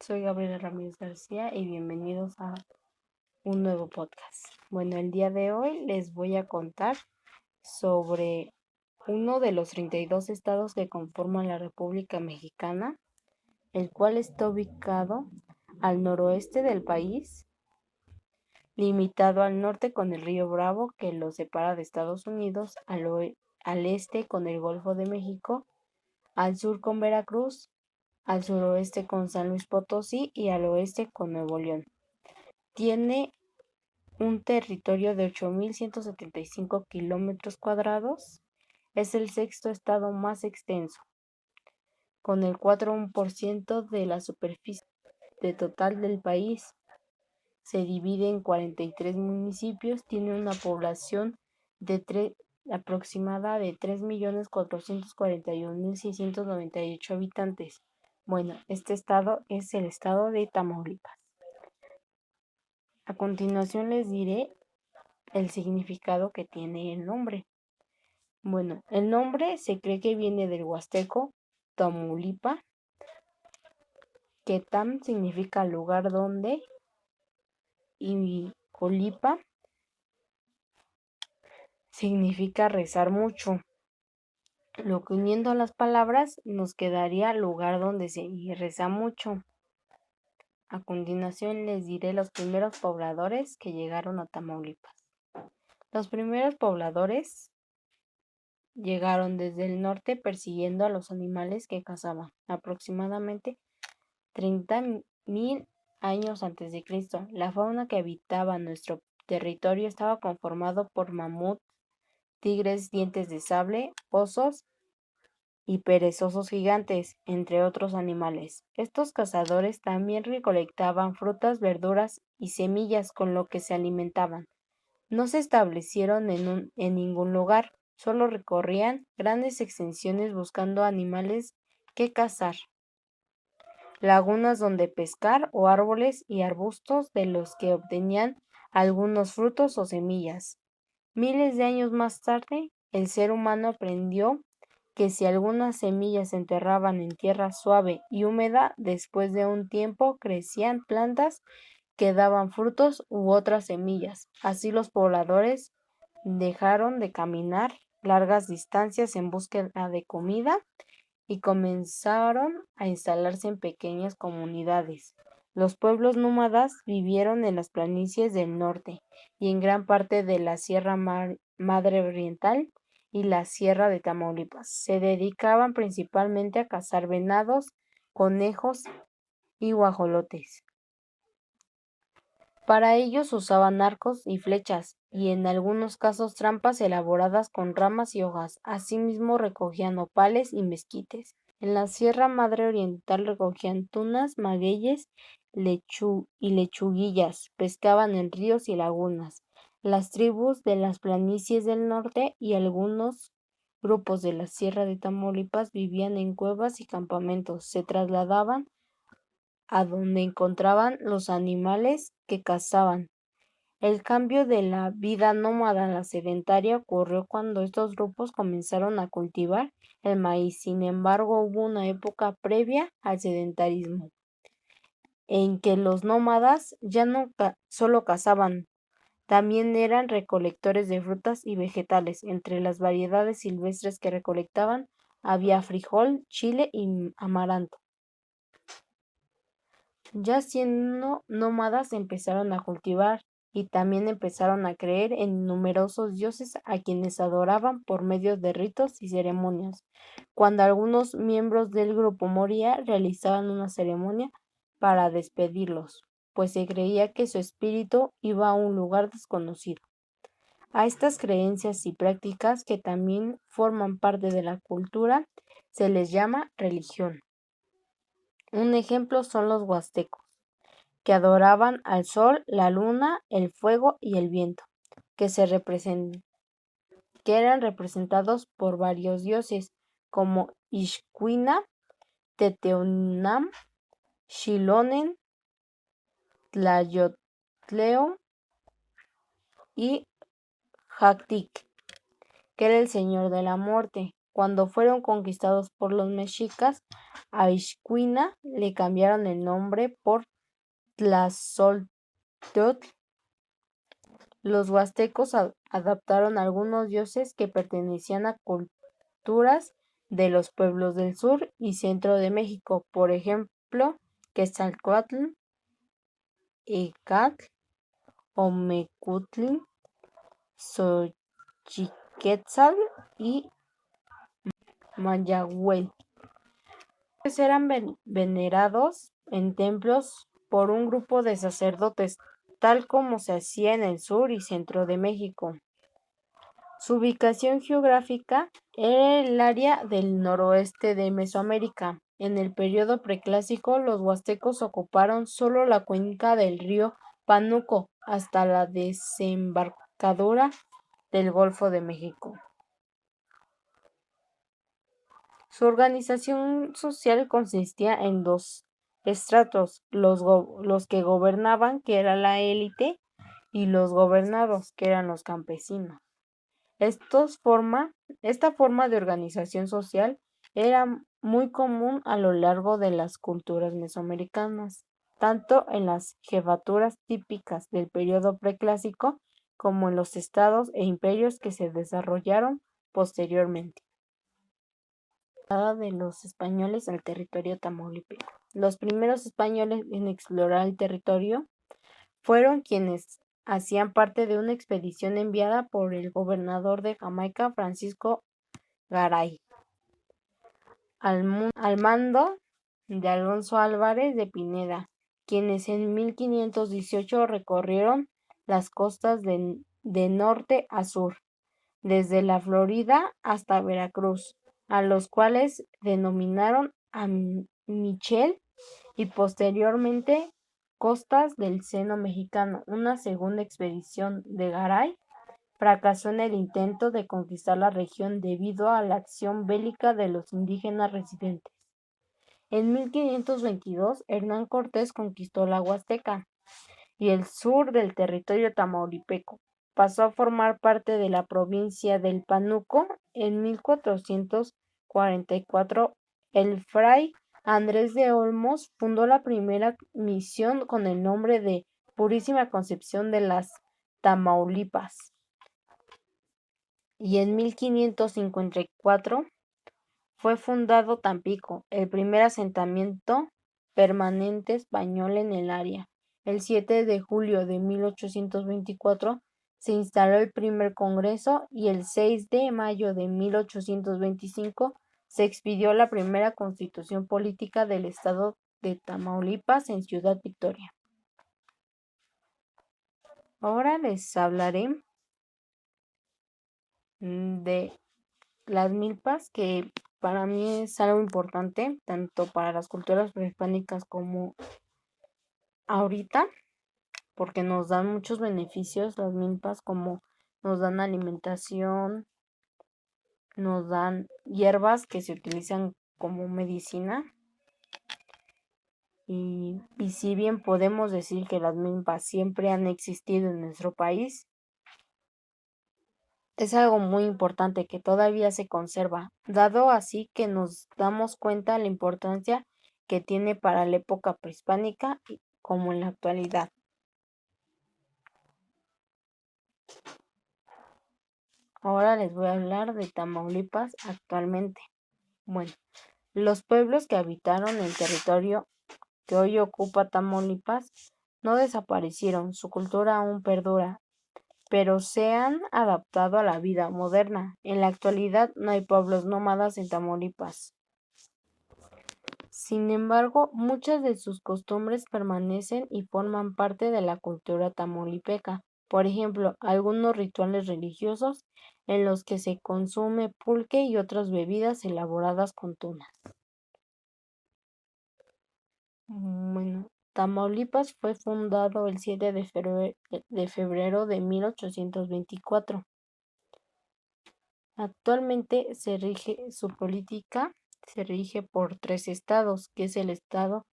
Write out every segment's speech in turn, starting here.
soy Gabriela Ramírez García y bienvenidos a un nuevo podcast. Bueno, el día de hoy les voy a contar sobre uno de los 32 estados que conforman la República Mexicana, el cual está ubicado al noroeste del país, limitado al norte con el río Bravo que lo separa de Estados Unidos, al este con el Golfo de México, al sur con Veracruz, al suroeste con San Luis Potosí y al oeste con Nuevo León. Tiene un territorio de 8.175 kilómetros cuadrados. Es el sexto estado más extenso, con el 4% de la superficie total del país. Se divide en 43 municipios, tiene una población aproximada de 3.441.698 habitantes. Bueno, este estado es el estado de Tamaulipas. A continuación les diré el significado que tiene el nombre. Bueno, el nombre se cree que viene del huasteco Tamaulipa, que tam significa lugar donde, y colipa significa rezar mucho. Lo que uniendo las palabras nos quedaría lugar donde se reza mucho. A continuación les diré los primeros pobladores que llegaron a Tamaulipas. Los primeros pobladores llegaron desde el norte persiguiendo a los animales que cazaban, aproximadamente 30.000 años antes de Cristo. La fauna que habitaba nuestro territorio estaba conformado por mamut, tigres, dientes de sable, osos y perezosos gigantes, entre otros animales. Estos cazadores también recolectaban frutas, verduras y semillas con lo que se alimentaban. No se establecieron en ningún lugar, solo recorrían grandes extensiones buscando animales que cazar, lagunas donde pescar o árboles y arbustos de los que obtenían algunos frutos o semillas. Miles de años más tarde, el ser humano aprendió que si algunas semillas se enterraban en tierra suave y húmeda, después de un tiempo crecían plantas que daban frutos u otras semillas. Así los pobladores dejaron de caminar largas distancias en búsqueda de comida y comenzaron a instalarse en pequeñas comunidades. Los pueblos nómadas vivieron en las planicies del norte y en gran parte de la Sierra Madre Oriental y la Sierra de Tamaulipas. Se dedicaban principalmente a cazar venados, conejos y guajolotes. Para ellos usaban arcos y flechas, y en algunos casos trampas elaboradas con ramas y hojas. Asimismo recogían nopales y mezquites. En la Sierra Madre Oriental recogían tunas, magueyes y lechuguillas. Pescaban en ríos y lagunas. Las tribus de las planicies del norte y algunos grupos de la Sierra de Tamaulipas vivían en cuevas y campamentos. Se trasladaban a donde encontraban los animales que cazaban. El cambio de la vida nómada a la sedentaria ocurrió cuando estos grupos comenzaron a cultivar el maíz. Sin embargo, hubo una época previa al sedentarismo, en que los nómadas ya no solo cazaban, también eran recolectores de frutas y vegetales. Entre las variedades silvestres que recolectaban había frijol, chile y amaranto. Ya siendo nómadas empezaron a cultivar y también empezaron a creer en numerosos dioses a quienes adoraban por medio de ritos y ceremonias. Cuando algunos miembros del grupo morían, realizaban una ceremonia para despedirlos, pues se creía que su espíritu iba a un lugar desconocido. A estas creencias y prácticas, que también forman parte de la cultura, se les llama religión. Un ejemplo son los huastecos, que adoraban al sol, la luna, el fuego y el viento, que eran representados por varios dioses como Ixcuina, Teteunam, Xilonen, Tlayotleo y Jactic, que era el señor de la muerte. Cuando fueron conquistados por los mexicas, a Ixcuina le cambiaron el nombre por Tlazolteotl. Los huastecos adaptaron algunos dioses que pertenecían a culturas de los pueblos del sur y centro de México, por ejemplo, Quetzalcóatl, Ecatl, Omecutli, Xochiquetzal y Mayahuel. Eran venerados en templos por un grupo de sacerdotes, tal como se hacía en el sur y centro de México. Su ubicación geográfica era el área del noroeste de Mesoamérica. En el período preclásico, los huastecos ocuparon solo la cuenca del río Pánuco hasta la desembocadura del Golfo de México. Su organización social consistía en dos estratos: los que gobernaban, que era la élite, y los gobernados, que eran los campesinos. Esta forma de organización social era muy común a lo largo de las culturas mesoamericanas, tanto en las jefaturas típicas del período preclásico como en los estados e imperios que se desarrollaron posteriormente. Llegada de los españoles al territorio tamaulipeco. Los primeros españoles en explorar el territorio fueron quienes hacían parte de una expedición enviada por el gobernador de Jamaica, Francisco Garay, al mando de Alonso Álvarez de Pineda, quienes en 1518 recorrieron las costas de norte a sur, desde la Florida hasta Veracruz, a los cuales denominaron a Michel y posteriormente costas del Seno Mexicano. Una segunda expedición de Garay fracasó en el intento de conquistar la región debido a la acción bélica de los indígenas residentes. En 1522, Hernán Cortés conquistó la Huasteca y el sur del territorio tamaulipeco. Pasó a formar parte de la provincia del Pánuco. En 1444, el fray Andrés de Olmos fundó la primera misión con el nombre de Purísima Concepción de las Tamaulipas. Y en 1554 fue fundado Tampico, el primer asentamiento permanente español en el área. El 7 de julio de 1824 se instaló el primer congreso y el 6 de mayo de 1825 se expidió la primera constitución política del estado de Tamaulipas en Ciudad Victoria. Ahora les hablaré de las milpas, que para mí es algo importante, tanto para las culturas prehispánicas como ahorita, porque nos dan muchos beneficios las milpas, como nos dan alimentación, nos dan hierbas que se utilizan como medicina. Y si bien podemos decir que las milpas siempre han existido en nuestro país, es algo muy importante que todavía se conserva, dado así que nos damos cuenta de la importancia que tiene para la época prehispánica como en la actualidad. Ahora les voy a hablar de Tamaulipas actualmente. Bueno, los pueblos que habitaron el territorio que hoy ocupa Tamaulipas no desaparecieron, su cultura aún perdura, pero se han adaptado a la vida moderna. En la actualidad no hay pueblos nómadas en Tamaulipas. Sin embargo, muchas de sus costumbres permanecen y forman parte de la cultura tamaulipeca. Por ejemplo, algunos rituales religiosos en los que se consume pulque y otras bebidas elaboradas con tunas. Bueno, Tamaulipas fue fundado el 7 de febrero de 1824. Actualmente su política se rige por tres estados, que es el estado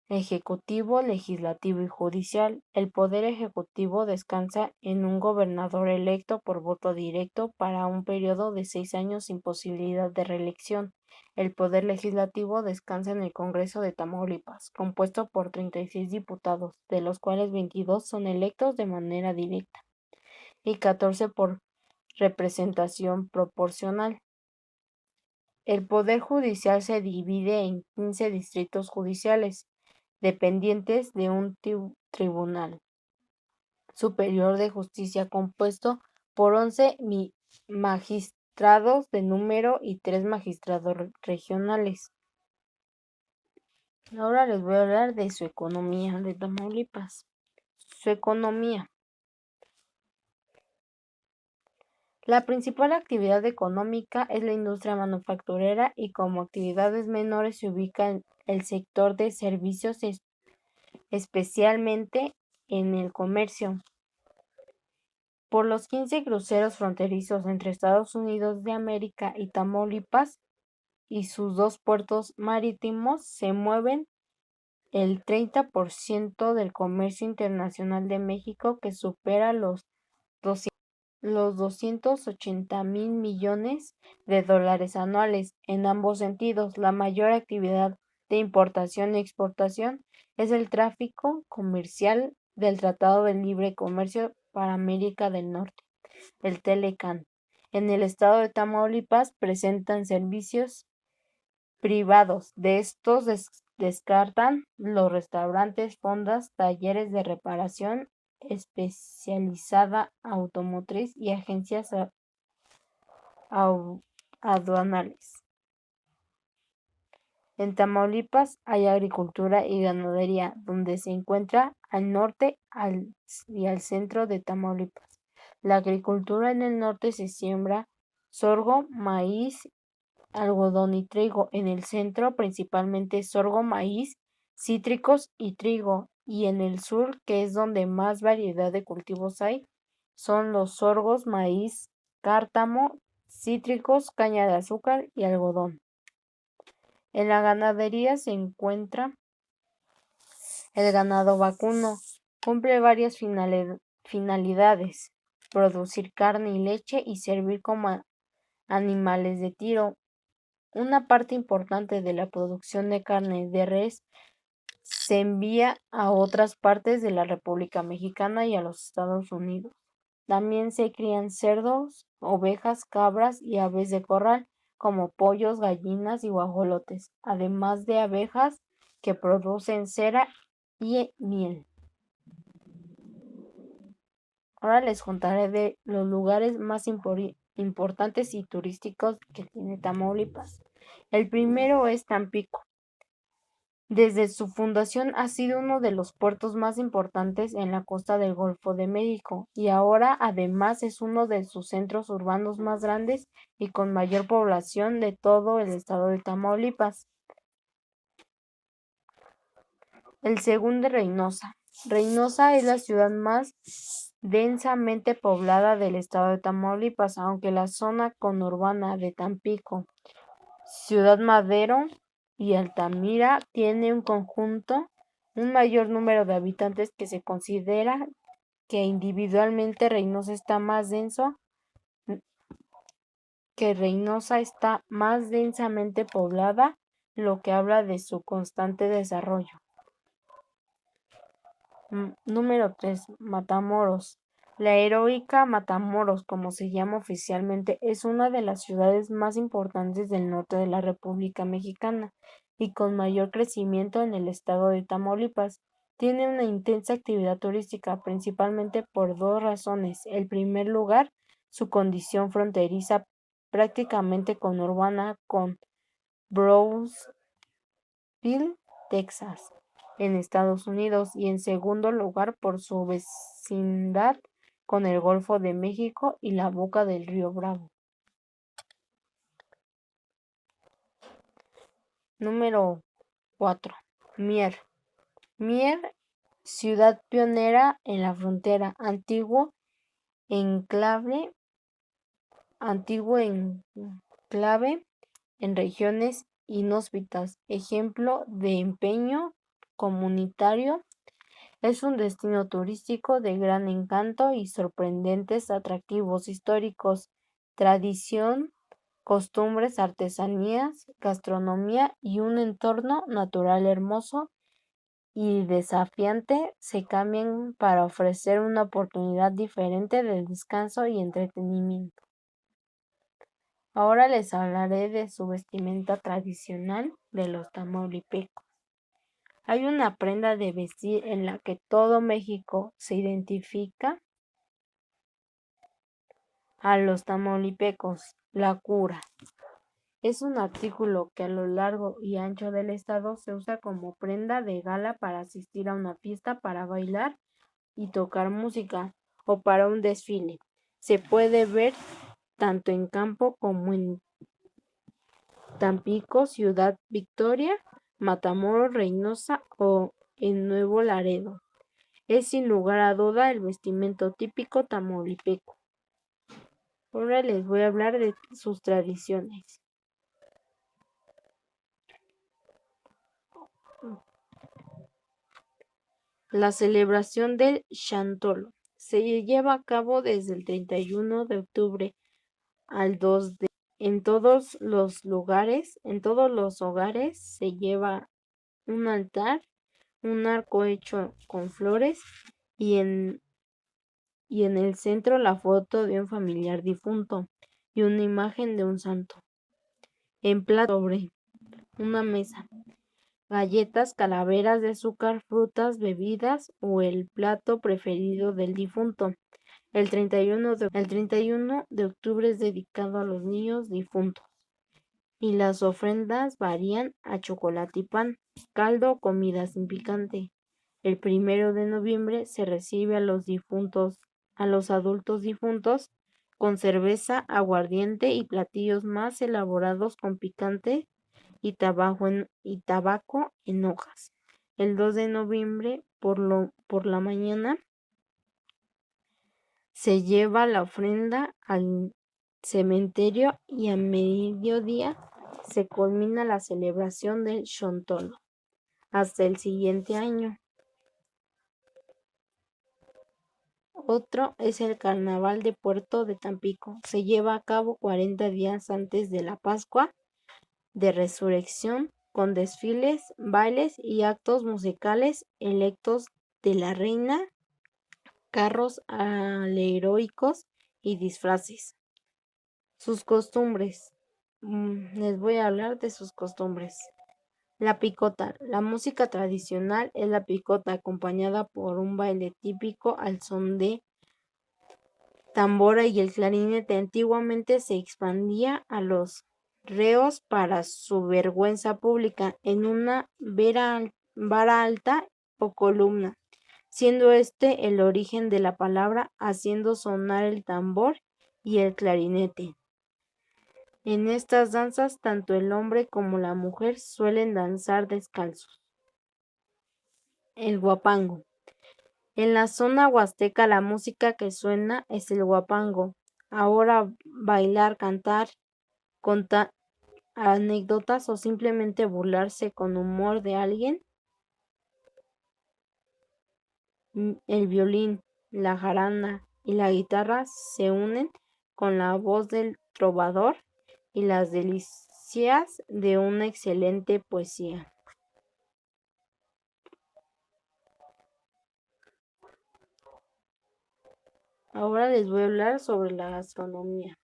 ejecutivo, legislativo y judicial. El poder ejecutivo descansa en un gobernador electo por voto directo para un periodo de 6 años sin posibilidad de reelección. El poder legislativo descansa en el Congreso de Tamaulipas, compuesto por 36 diputados, de los cuales 22 son electos de manera directa y 14 por representación proporcional. El Poder Judicial se divide en 15 distritos judiciales, dependientes de un Tribunal Superior de Justicia compuesto por 11 magistrados de número y 3 magistrados regionales. Ahora les voy a hablar de su economía de Tamaulipas. Su economía. La principal actividad económica es la industria manufacturera y como actividades menores se ubica el sector de servicios, especialmente en el comercio. Por los 15 cruceros fronterizos entre Estados Unidos de América y Tamaulipas y sus 2 puertos marítimos se mueven el 30% del comercio internacional de México, que supera los 280,000 millones de dólares anuales. En ambos sentidos, la mayor actividad de importación y exportación es el tráfico comercial del Tratado de Libre Comercio para América del Norte, el TLCAN. En el estado de Tamaulipas presentan servicios privados. De estos descartan los restaurantes, fondas, talleres de reparación especializada automotriz y agencias aduanales. En Tamaulipas hay agricultura y ganadería, donde se encuentra al norte y al centro de Tamaulipas. La agricultura en el norte se siembra sorgo, maíz, algodón y trigo. En el centro principalmente sorgo, maíz, cítricos y trigo. Y en el sur, que es donde más variedad de cultivos hay, son los sorgos, maíz, cártamo, cítricos, caña de azúcar y algodón. En la ganadería se encuentra el ganado vacuno. Cumple varias finalidades: producir carne y leche y servir como animales de tiro. Una parte importante de la producción de carne de res se envía a otras partes de la República Mexicana y a los Estados Unidos. También se crían cerdos, ovejas, cabras y aves de corral, como pollos, gallinas y guajolotes, además de abejas que producen cera y miel. Ahora les contaré de los lugares más importantes y turísticos que tiene Tamaulipas. El primero es Tampico. Desde su fundación ha sido uno de los puertos más importantes en la costa del Golfo de México y ahora además es uno de sus centros urbanos más grandes y con mayor población de todo el estado de Tamaulipas. El segundo es Reynosa. Reynosa es la ciudad más densamente poblada del estado de Tamaulipas, aunque la zona conurbana de Tampico, Ciudad Madero y Altamira tiene en conjunto un mayor número de habitantes, que se considera que individualmente Reynosa está más densamente poblada, lo que habla de su constante desarrollo. Número 3. Matamoros. La heroica Matamoros, como se llama oficialmente, es una de las ciudades más importantes del norte de la República Mexicana y con mayor crecimiento en el estado de Tamaulipas. Tiene una intensa actividad turística, principalmente por 2 razones. En primer lugar, su condición fronteriza prácticamente conurbana con Brownsville, Texas, en Estados Unidos, y en segundo lugar por su vecindad con el Golfo de México y la boca del río Bravo. Número 4. Mier. Mier, ciudad pionera en la frontera, antiguo enclave en regiones inhóspitas, ejemplo de empeño comunitario. Es un destino turístico de gran encanto y sorprendentes atractivos históricos, tradición, costumbres, artesanías, gastronomía y un entorno natural hermoso y desafiante se cambian para ofrecer una oportunidad diferente de descanso y entretenimiento. Ahora les hablaré de su vestimenta tradicional de los tamaulipecos. Hay una prenda de vestir en la que todo México se identifica a los tamaulipecos, la cura. Es un artículo que a lo largo y ancho del estado se usa como prenda de gala para asistir a una fiesta, para bailar y tocar música o para un desfile. Se puede ver tanto en campo como en Tampico, Ciudad Victoria, Matamoros, Reynosa o en Nuevo Laredo. Es sin lugar a duda el vestimento típico tamaulipeco. Ahora les voy a hablar de sus tradiciones. La celebración del Chantolo se lleva a cabo desde el 31 de octubre al 2 de en todos los hogares se lleva un altar, un arco hecho con flores y en el centro la foto de un familiar difunto y una imagen de un santo. En plato sobre una mesa, galletas, calaveras de azúcar, frutas, bebidas o el plato preferido del difunto. El 31 de octubre es dedicado a los niños difuntos y las ofrendas varían a chocolate y pan, caldo o comida sin picante. El 1 de noviembre se recibe a los adultos difuntos con cerveza, aguardiente y platillos más elaborados con picante y tabaco en hojas. El 2 de noviembre por la mañana se lleva la ofrenda al cementerio y a mediodía se culmina la celebración del Xontolo. Hasta el siguiente año. Otro es el Carnaval de Puerto de Tampico. Se lleva a cabo 40 días antes de la Pascua de Resurrección, con desfiles, bailes y actos musicales electos de la reina, carros alegóricos y disfraces. Sus costumbres. Les voy a hablar de sus costumbres. La picota. La música tradicional es la picota, acompañada por un baile típico al son de tambora y el clarinete. Antiguamente se expandía a los reos para su vergüenza pública en una vara alta o columna, siendo este el origen de la palabra, haciendo sonar el tambor y el clarinete. En estas danzas, tanto el hombre como la mujer suelen danzar descalzos. El guapango. En la zona huasteca la música que suena es el guapango. Ahora bailar, cantar, contar anécdotas o simplemente burlarse con humor de alguien. El violín, la jarana y la guitarra se unen con la voz del trovador y las delicias de una excelente poesía. Ahora les voy a hablar sobre la gastronomía.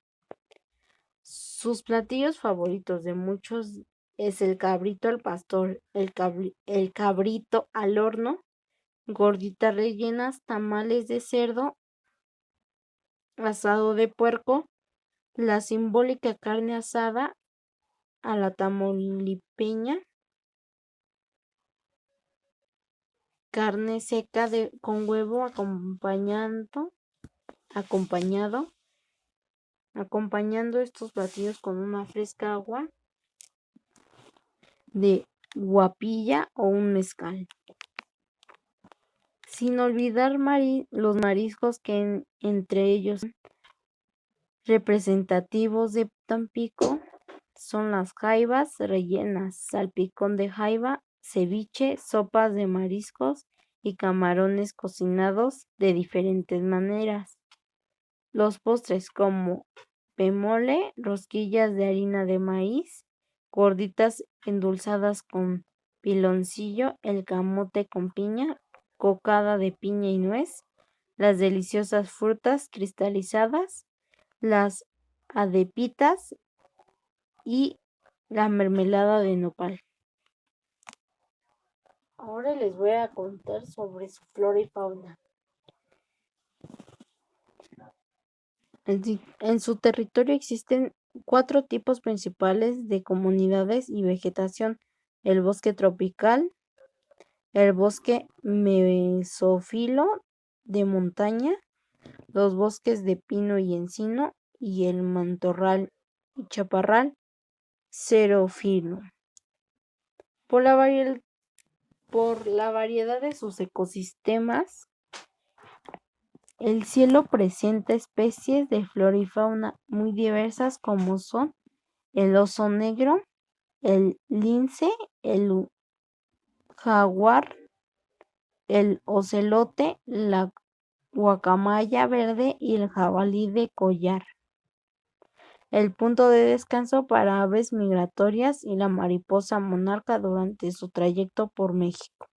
Sus platillos favoritos de muchos es el cabrito al pastor, el cabrito al horno, gorditas rellenas, tamales de cerdo, asado de puerco, la simbólica carne asada a la tamaulipeña, carne seca con huevo acompañando estos platillos con una fresca agua de guapilla o un mezcal. Sin olvidar los mariscos que entre ellos representativos de Tampico son las jaivas rellenas, salpicón de jaiba ceviche, sopas de mariscos y camarones cocinados de diferentes maneras. Los postres como pemole, rosquillas de harina de maíz, gorditas endulzadas con piloncillo, el camote con piña, cocada de piña y nuez, las deliciosas frutas cristalizadas, las adepitas y la mermelada de nopal. Ahora les voy a contar sobre su flora y fauna. En su territorio existen 4 tipos principales de comunidades y vegetación: el bosque tropical, el bosque mesófilo de montaña, los bosques de pino y encino y el matorral y chaparral xerófilo. Por la variedad de sus ecosistemas, el cielo presenta especies de flora y fauna muy diversas como son el oso negro, el lince, el jaguar, el ocelote, la guacamaya verde y el jabalí de collar. El punto de descanso para aves migratorias y la mariposa monarca durante su trayecto por México.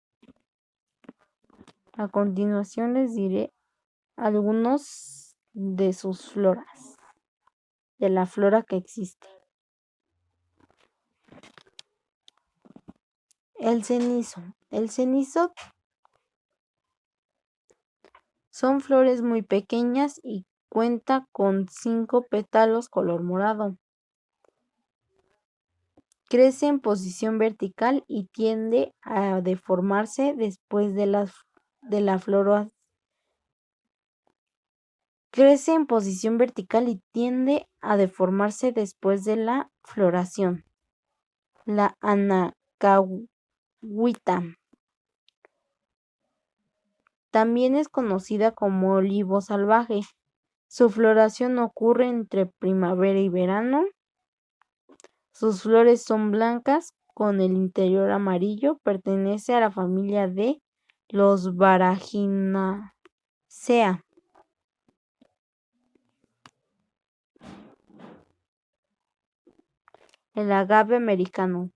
A continuación les diré algunos de sus floras, de la flora que existe. El cenizo. El cenizo son flores muy pequeñas y cuenta con 5 pétalos color morado. Crece en posición vertical y tiende a deformarse después de la floración. Crece en posición vertical y tiende a deformarse después de la floración. La anacahuita también es conocida como olivo salvaje. Su floración ocurre entre primavera y verano. Sus flores son blancas con el interior amarillo. Pertenece a la familia de los Baraginaceae. El agave americano,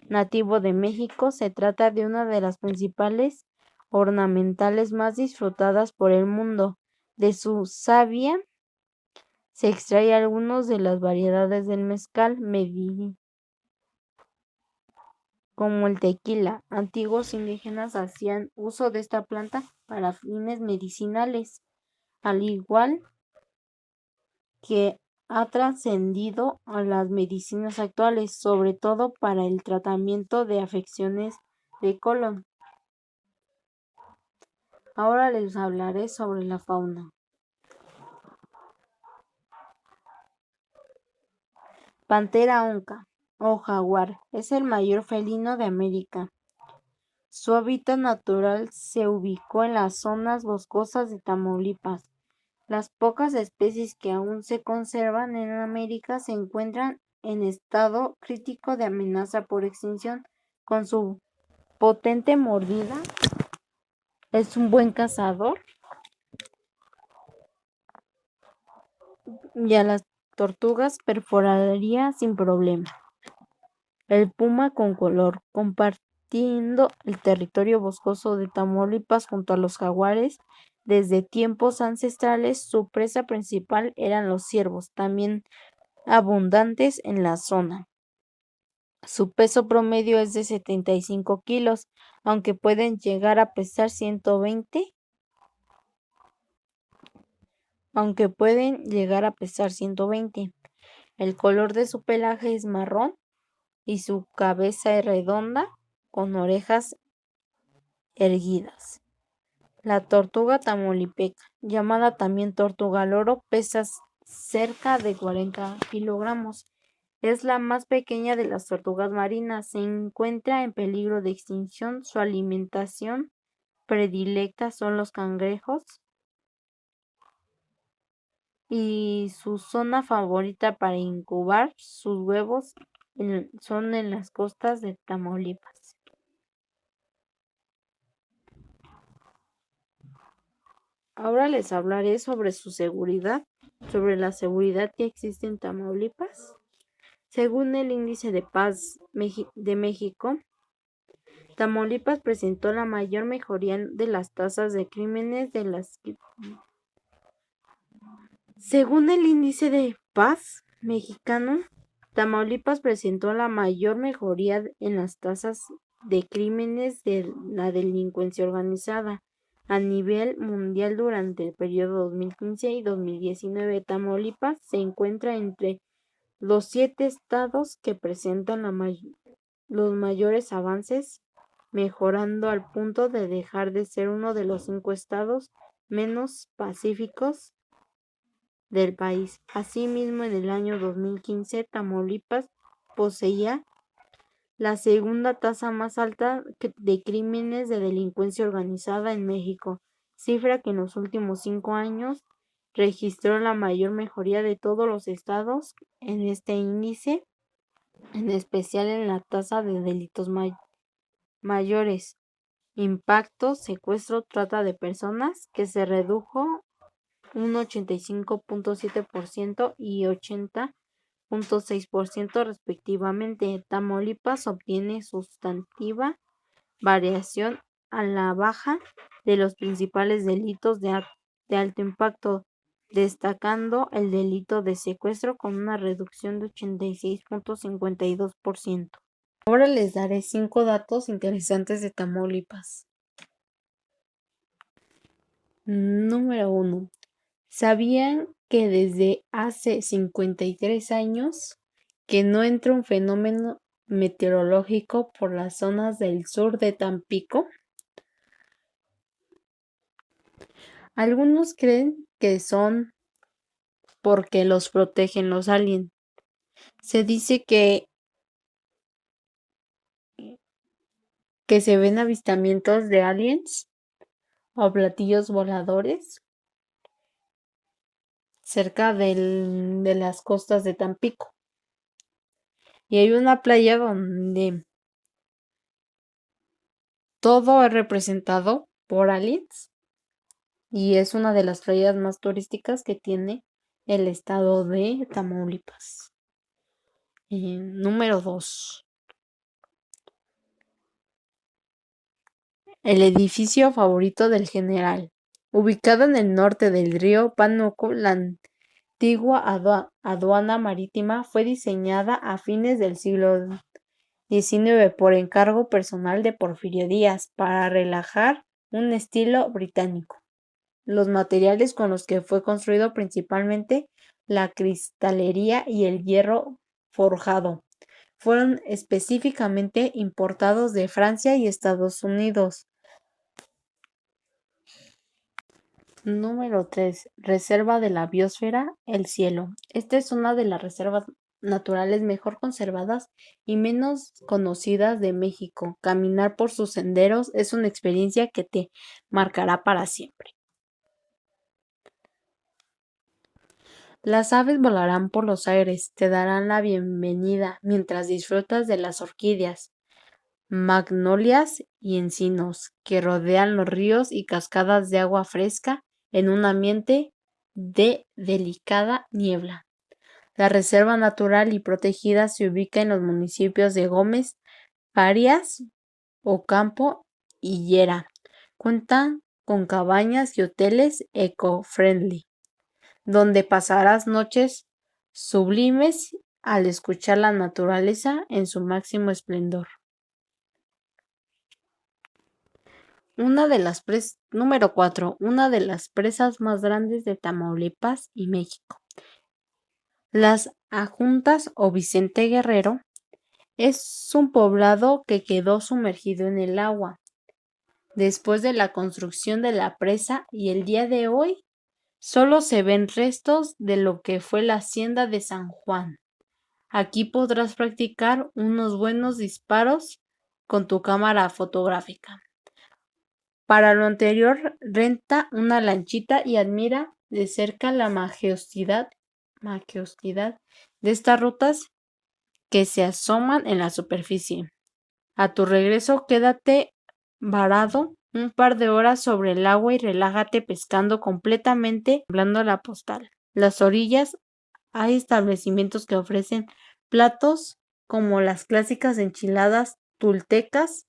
nativo de México, se trata de una de las principales ornamentales más disfrutadas por el mundo. De su savia se extrae algunas de las variedades del mezcal como el tequila. Antiguos indígenas hacían uso de esta planta para fines medicinales, al igual que ha trascendido a las medicinas actuales, sobre todo para el tratamiento de afecciones de colon. Ahora les hablaré sobre la fauna. Pantera onca o jaguar es el mayor felino de América. Su hábitat natural se ubicó en las zonas boscosas de Tamaulipas. Las pocas especies que aún se conservan en América se encuentran en estado crítico de amenaza por extinción. Con su potente mordida, es un buen cazador y a las tortugas perforaría sin problema. El puma con color, compartiendo el territorio boscoso de Tamaulipas junto a los jaguares. Desde tiempos ancestrales, su presa principal eran los ciervos, también abundantes en la zona. Su peso promedio es de 75 kilos, aunque pueden llegar a pesar 120. El color de su pelaje es marrón y su cabeza es redonda con orejas erguidas. La tortuga tamaulipeca, llamada también tortuga loro, pesa cerca de 40 kilogramos. Es la más pequeña de las tortugas marinas. Se encuentra en peligro de extinción. Su alimentación predilecta son los cangrejos y su zona favorita para incubar sus huevos son en las costas de Tamaulipas. Ahora les hablaré sobre sobre la seguridad que existe en Tamaulipas. Según el Índice de Paz de México, Tamaulipas presentó la mayor mejoría de las tasas de crímenes de las que... Según el Índice de Paz mexicano, Tamaulipas presentó la mayor mejoría en las tasas de crímenes de la delincuencia organizada a nivel mundial durante el periodo 2015 y 2019. Tamaulipas se encuentra entre los 7 estados que presentan los mayores avances, mejorando al punto de dejar de ser uno de los 5 estados menos pacíficos del país. Asimismo, en el año 2015, Tamaulipas poseía la segunda tasa más alta de crímenes de delincuencia organizada en México, cifra que en los últimos 5 años registró la mayor mejoría de todos los estados en este índice, en especial en la tasa de delitos mayores, impacto, secuestro, trata de personas, que se redujo un 85.7% y 80.6% respectivamente. Tamaulipas obtiene sustantiva variación a la baja de los principales delitos de alto impacto, destacando el delito de secuestro con una reducción de 86.52%. Ahora les daré 5 datos interesantes de Tamaulipas. Número 1. ¿Sabían que desde hace 53 años que no entra un fenómeno meteorológico por las zonas del sur de Tampico? Algunos creen que son porque los protegen los aliens. Se dice que se ven avistamientos de aliens o platillos voladores cerca de las costas de Tampico. Y hay una playa donde todo es representado por aliens y es una de las playas más turísticas que tiene el estado de Tamaulipas. Número 2. El edificio favorito del general. Ubicado en el norte del río Pánuco, la antigua aduana marítima fue diseñada a fines del siglo XIX por encargo personal de Porfirio Díaz para relajar un estilo británico. Los materiales con los que fue construido, principalmente la cristalería y el hierro forjado, fueron específicamente importados de Francia y Estados Unidos. Número 3. Reserva de la Biosfera El Cielo. Esta es una de las reservas naturales mejor conservadas y menos conocidas de México. Caminar por sus senderos es una experiencia que te marcará para siempre. Las aves volarán por los aires, te darán la bienvenida mientras disfrutas de las orquídeas, magnolias y encinos que rodean los ríos y cascadas de agua fresca en un ambiente de delicada niebla. La reserva natural y protegida se ubica en los municipios de Gómez, Parias, Ocampo y Llera. Cuentan con cabañas y hoteles eco-friendly, donde pasarás noches sublimes al escuchar la naturaleza en su máximo esplendor. Número 4. Una de las presas más grandes de Tamaulipas y México. Las Adjuntas o Vicente Guerrero es un poblado que quedó sumergido en el agua después de la construcción de la presa y el día de hoy solo se ven restos de lo que fue la hacienda de San Juan. Aquí podrás practicar unos buenos disparos con tu cámara fotográfica. Para lo anterior, renta una lanchita y admira de cerca la majestuosidad de estas rutas que se asoman en la superficie. A tu regreso, quédate varado un par de horas sobre el agua y relájate pescando completamente, hablando la postal. Las orillas hay establecimientos que ofrecen platos como las clásicas enchiladas tultecas,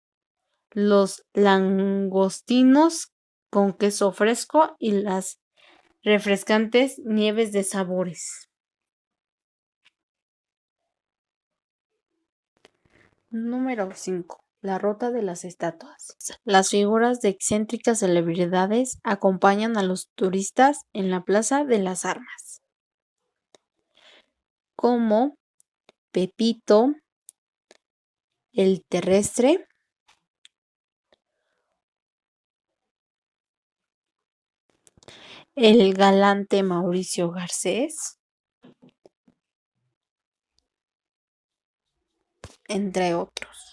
los langostinos con queso fresco y las refrescantes nieves de sabores. Número 5. La ruta de las estatuas. Las figuras de excéntricas celebridades acompañan a los turistas en la Plaza de las Armas, como Pepito el Terrestre, el galante Mauricio Garcés, entre otros.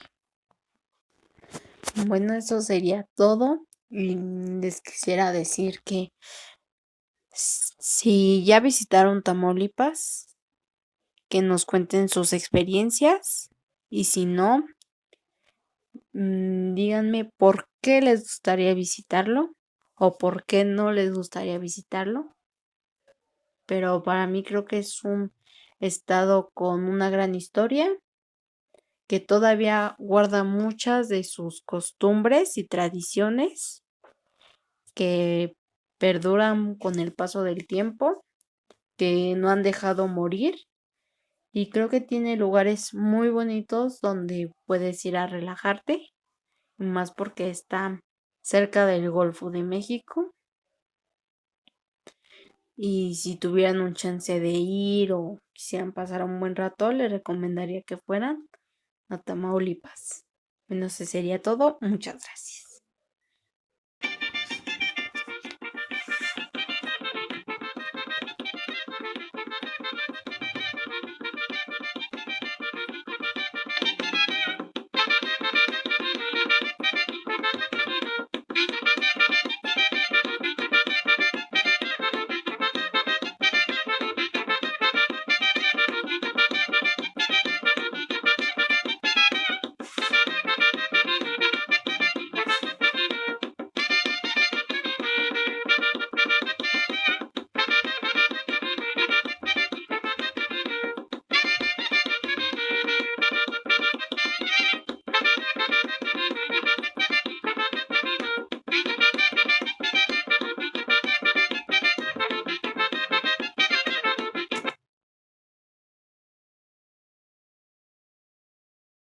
Bueno, eso sería todo. Y les quisiera decir que si ya visitaron Tamaulipas, que nos cuenten sus experiencias y si no, díganme por qué les gustaría visitarlo o por qué no les gustaría visitarlo. Pero para mí creo que es un estado con una gran historia que todavía guarda muchas de sus costumbres y tradiciones que perduran con el paso del tiempo, que no han dejado morir. Y creo que tiene lugares muy bonitos donde puedes ir a relajarte, más porque está cerca del Golfo de México. Y si tuvieran un chance de ir o quisieran pasar un buen rato, les recomendaría que fueran a Tamaulipas. Bueno, eso sería todo. Muchas gracias.